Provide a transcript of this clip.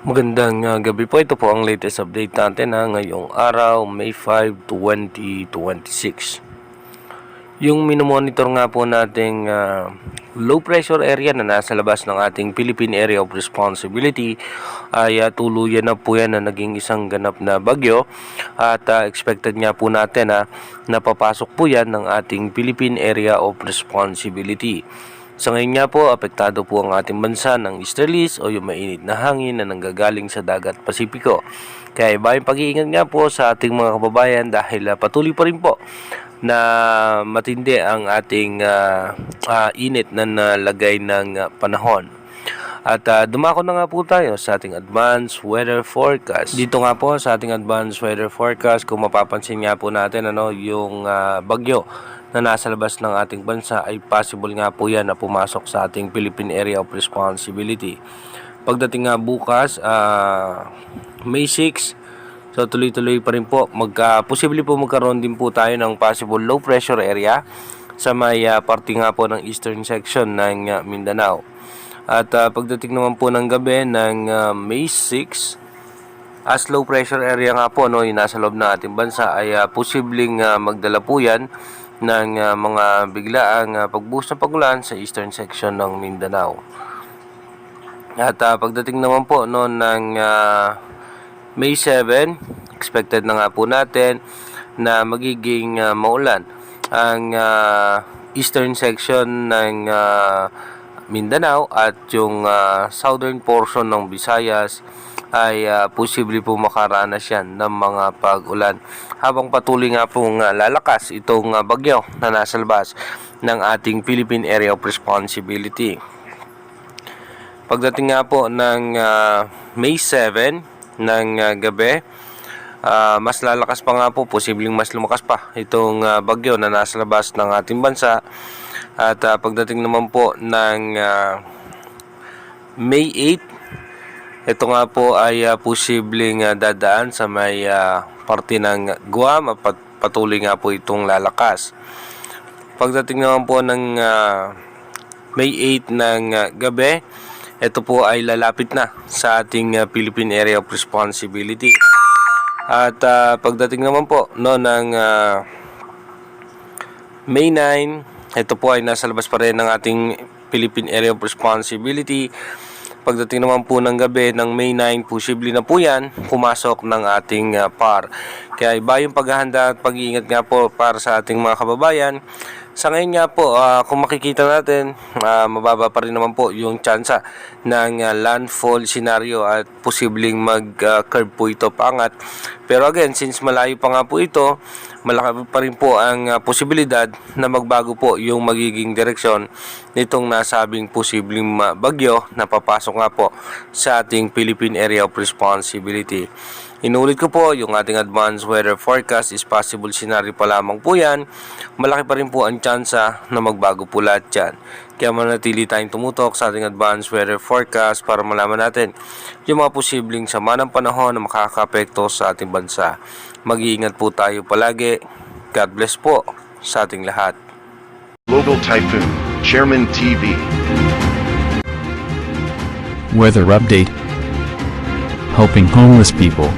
Magandang gabi po. Ito po ang latest update natin ngayong araw, May 5, 2026. Yung minomonitor nga po nating low pressure area na nasa labas ng ating Philippine Area of Responsibility ay tuluyan na po yan na naging isang ganap na bagyo at expected nga po natin na papasok po yan ng ating Philippine Area of Responsibility. Sa ngayon nga po, apektado po ang ating bansa ng easterlies o yung mainit na hangin na nanggagaling sa dagat Pasipiko. Kaya iba yung pag-iingat nga po sa ating mga kababayan dahil patuloy pa rin po na matindi ang ating init na nalagay ng panahon. At dumako na nga po tayo sa ating advanced weather forecast. Dito nga po sa ating advanced weather forecast, kung mapapansin nga po natin yung bagyo na nasa labas ng ating bansa ay possible nga po yan na pumasok sa ating Philippine Area of Responsibility. Pagdating nga bukas, May 6, so tuloy-tuloy pa rin po. Posible po magkaroon din po tayo ng possible low pressure area sa may parte nga po ng eastern section ng Mindanao. At pagdating naman po ng gabi ng May 6, as low pressure area nga po yung nasa loob ng ating bansa ay posibleng magdala po yan ng mga biglaang pagbuhos ng pagulan sa eastern section ng Mindanao. At pagdating naman po ng May 7, expected na nga po natin na magiging maulan ang eastern section ng Mindanao at yung southern portion ng Visayas ay posible po makaranas yan ng mga pag-ulan habang patuloy nga pong lalakas itong bagyo na nasa labas ng ating Philippine Area of Responsibility. Pagdating nga po ng May 7 ng gabi, mas lalakas pa nga po, posibleng mas lumakas pa itong bagyo na nasa labas ng ating bansa. At pagdating naman po ng May 8, ito nga po ay posibleng dadaan sa may parte ng Guam at patuloy nga po itong lalakas. Pagdating naman po ng May 8 ng gabi, ito po ay lalapit na sa ating Philippine Area of Responsibility. At pagdating naman po ng May 9, ito po ay nasa labas pa rin ng ating Philippine Area of Responsibility. Pagdating naman po ng gabi ng May 9, posible na po yan pumasok ng ating PAR. Kaya iba yung paghahanda at pag-iingat nga po para sa ating mga kababayan. Sa ngayon nga po, kung makikita natin, mababa pa rin naman po yung tsansa ng landfall scenario at posibleng mag-curve po ito paangat. Pero again, since malayo pa nga po ito, malaki pa rin po ang posibilidad na magbago po yung magiging direksyon nitong nasabing posibleng bagyo na papasok nga po sa ating Philippine Area of Responsibility. Inulit ko po, yung ating advanced weather forecast is possible scenario pa lamang po yan. Malaki pa rin po ang tsansa na magbago po lahat yan. Kaya manatili tayong tumutok sa ating advanced weather forecast para malaman natin yung mga posibleng sama ng panahon na makakaapekto sa ating bansa. Mag-iingat po tayo palagi. God bless po sa ating lahat. Global Typhoon, Chairman TV. Weather update. Helping homeless people.